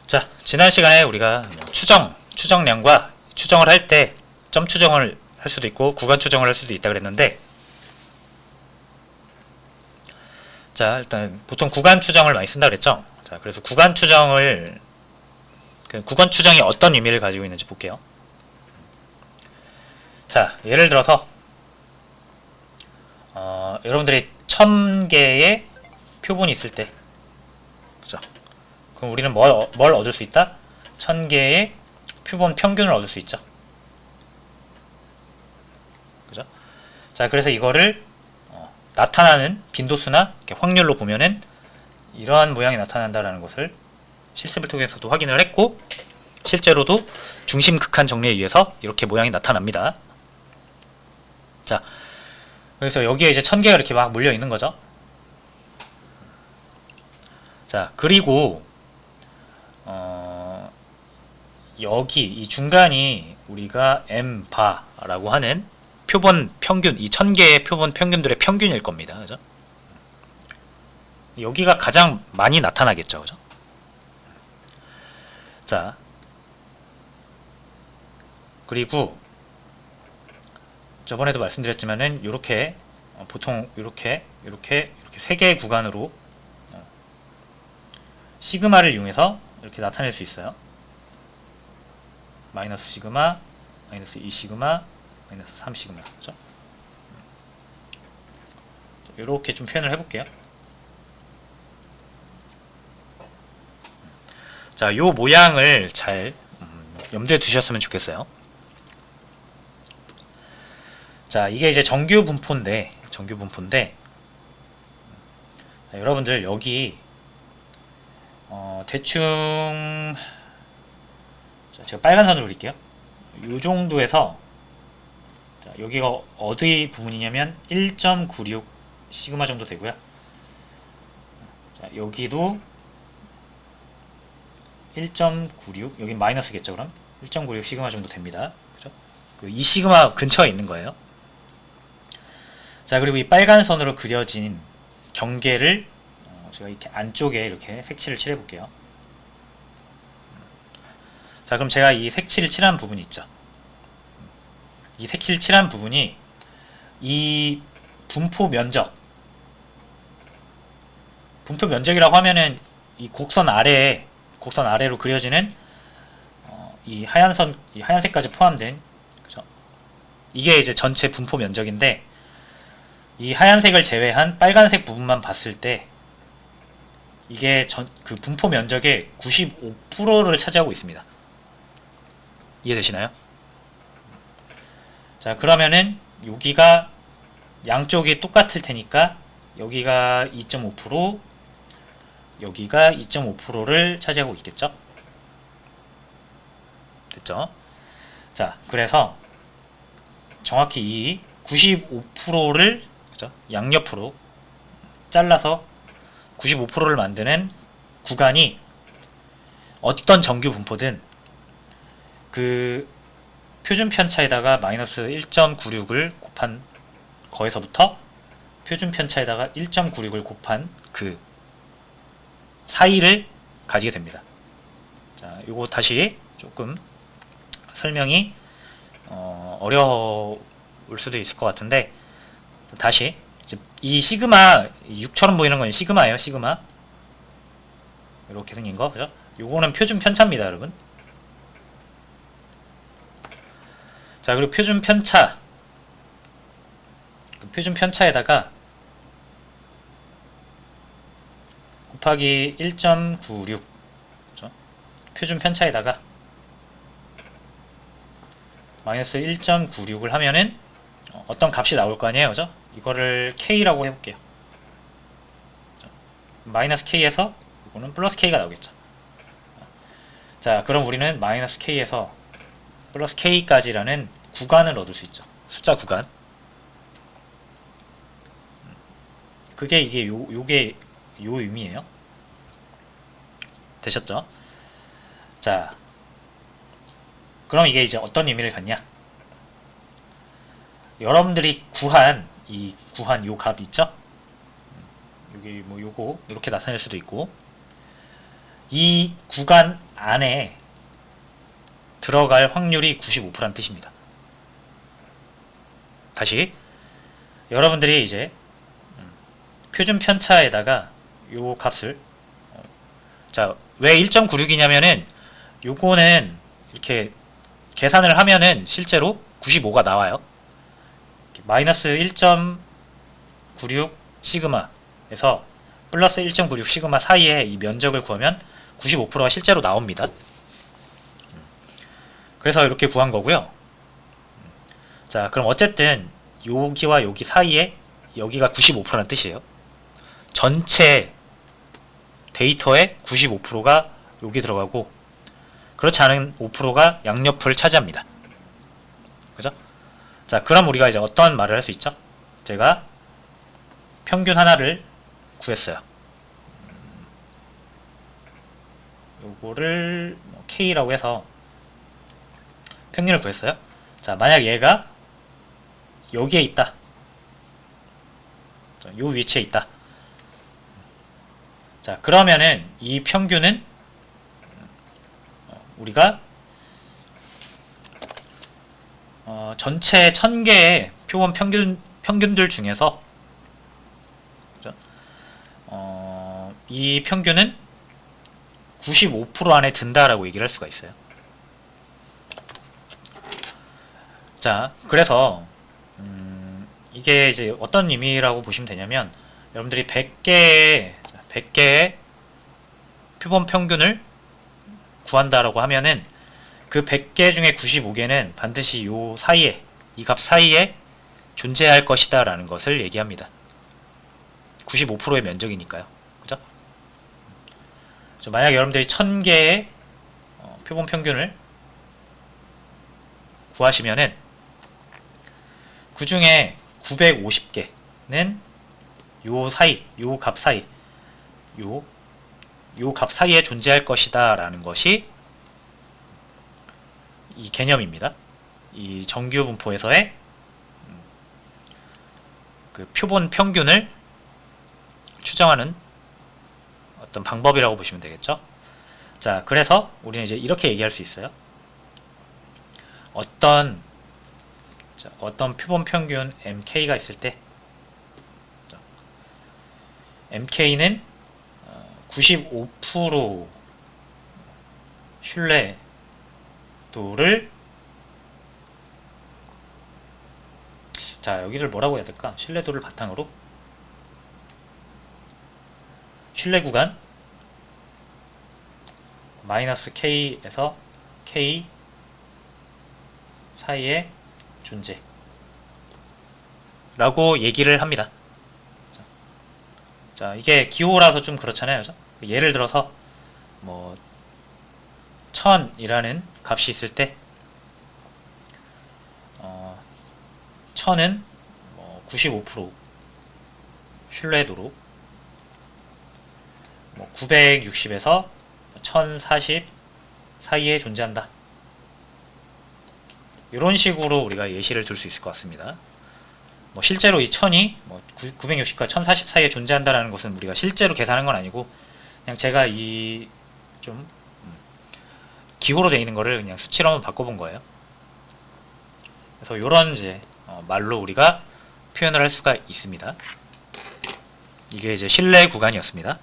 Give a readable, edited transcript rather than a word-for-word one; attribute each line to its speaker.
Speaker 1: 자, 지난 시간에 우리가 추정량과 추정을 할 때 점 추정을 할 수도 있고 구간 추정을 할 수도 있다 그랬는데, 자, 일단 보통 구간 추정을 많이 쓴다 그랬죠. 자, 그래서 구간 추정이 어떤 의미를 가지고 있는지 볼게요. 자, 예를 들어서 여러분들이 1000개의 표본이 있을 때, 그죠? 그럼 우리는 뭘 얻을 수 있다? 1000개의 표본 평균을 얻을 수 있죠. 그죠? 자, 그래서 이거를 나타나는 빈도수나 확률로 보면은 이러한 모양이 나타난다라는 것을 실습을 통해서도 확인을 했고, 실제로도 중심 극한 정리에 의해서 이렇게 모양이 나타납니다. 자, 그래서 여기에 이제 1000개가 이렇게 막 몰려 있는 거죠. 자, 그리고 여기 이 중간이 우리가 m바라고 하는 표본 평균, 이 1000개의 표본 평균들의 평균일 겁니다. 그죠? 여기가 가장 많이 나타나겠죠. 그죠? 자, 그리고 저번에도 말씀드렸지만은 요렇게 보통 이렇게 세 개의 구간으로 시그마를 이용해서 이렇게 나타낼 수 있어요. 마이너스 시그마, 마이너스 2시그마, 마이너스 3시그마. 그죠? 이렇게 좀 표현을 해볼게요. 자, 요 모양을 잘 염두에 두셨으면 좋겠어요. 자, 이게 이제 정규 분포인데, 자, 여러분들 여기 대충, 자, 제가 빨간 선으로 그릴게요. 요 정도에서, 자, 여기가 어디 부분이냐면 1.96 시그마 정도 되고요. 자, 여기도 1.96, 여기 마이너스겠죠. 그럼 1.96 시그마 정도 됩니다. 그죠? 그 2 시그마 근처에 있는 거예요. 자, 그리고 이 빨간 선으로 그려진 경계를 제가 이렇게 안쪽에 이렇게 색칠을 칠해 볼게요. 자, 그럼 제가 이 색칠을 칠한 부분이 있죠. 이 색칠 칠한 부분이 이 분포 면적이라고 하면은 이 곡선 아래로 그려지는 이 하얀색까지 포함된, 그죠? 이게 이제 전체 분포 면적인데, 이 하얀색을 제외한 빨간색 부분만 봤을 때 이게 그 분포 면적의 95%를 차지하고 있습니다. 이해되시나요? 자, 그러면은 여기가 양쪽이 똑같을 테니까 여기가 2.5%, 여기가 2.5%를 차지하고 있겠죠? 됐죠? 자, 그래서 정확히 이 95%를, 그죠? 양옆으로 잘라서 95%를 만드는 구간이 어떤 정규 분포든 그 표준 편차에다가 마이너스 1.96을 곱한 거에서부터 표준 편차에다가 1.96을 곱한 그 사이를 가지게 됩니다. 자, 요거 다시 조금 설명이 어려울 수도 있을 것 같은데, 다시 이 시그마, 6처럼 보이는 건 시그마예요. 시그마 이렇게 생긴 거, 그죠? 요거는 표준 편차입니다, 여러분. 자, 그리고 표준 편차, 그 표준 편차에다가 곱하기 1.96, 그죠? 표준 편차에다가 마이너스 1.96을 하면은 어떤 값이 나올 거 아니에요, 그죠? 이거를 K라고 해볼게요. 마이너스 K에서 이거는 플러스 K가 나오겠죠. 자, 그럼 우리는 마이너스 K에서 플러스 K까지라는 구간을 얻을 수 있죠. 숫자 구간. 그게 이게 요게 요 의미예요. 되셨죠? 자, 그럼 이게 이제 어떤 의미를 갖냐? 여러분들이 구한 요 값 있죠? 여기 뭐 요거 이렇게 나타낼 수도 있고, 이 구간 안에 들어갈 확률이 95%라는 뜻입니다. 다시 여러분들이 이제 표준 편차에다가 요 값을 자, 왜 1.96이냐면은 요거는 이렇게 계산을 하면은 실제로 95가 나와요. 마이너스 1.96 시그마에서 플러스 1.96 시그마 사이에 이 면적을 구하면 95%가 실제로 나옵니다. 그래서 이렇게 구한 거고요. 자, 그럼 어쨌든 여기와 여기 사이에 여기가 95%라는 뜻이에요. 전체 데이터의 95%가 여기 들어가고 그렇지 않은 5%가 양옆을 차지합니다. 그죠? 자, 그럼 우리가 이제 어떤 말을 할 수 있죠? 제가 평균 하나를 구했어요. 요거를 K라고 해서 평균을 구했어요. 자, 만약 얘가 여기에 있다. 요 위치에 있다. 자, 그러면은 이 평균은 우리가 전체 1000개의 표본 평균들 중에서 이 평균은 95% 안에 든다라고 얘기를 할 수가 있어요. 자, 그래서 이게 이제 어떤 의미라고 보시면 되냐면 여러분들이 100개의 표본 평균을 구한다라고 하면은 그 100개 중에 95개는 반드시 요 사이에 이 값 사이에 존재할 것이다 라는 것을 얘기합니다. 95%의 면적이니까요. 그죠? 만약 여러분들이 1000개의 표본 평균을 구하시면은 그 중에 950개는 요 사이, 요 값 사이, 요 값 사이에 존재할 것이다 라는 것이 이 개념입니다. 이 정규 분포에서의 그 표본 평균을 추정하는 어떤 방법이라고 보시면 되겠죠. 자, 그래서 우리는 이제 이렇게 얘기할 수 있어요. 어떤 표본 평균 MK가 있을 때 MK는 95% 신뢰도를 자, 여기를 뭐라고 해야 될까? 신뢰도를 바탕으로 신뢰 구간 마이너스 K에서 K 사이의 존재 라고 얘기를 합니다. 자, 이게 기호라서 좀 그렇잖아요. 그죠? 예를 들어서 뭐 1000이라는 값이 있을 때 1000은 95% 신뢰도로 960에서 1040 사이에 존재한다. 이런 식으로 우리가 예시를 들 수 있을 것 같습니다. 실제로 이 1000이 960과 1040 사이에 존재한다라는 것은 우리가 실제로 계산한 건 아니고 그냥 제가 이 좀 기호로 되어 있는 거를 그냥 수치로 한번 바꿔본 거예요. 그래서 이런 이제 말로 우리가 표현을 할 수가 있습니다. 이게 이제 신뢰 구간이었습니다.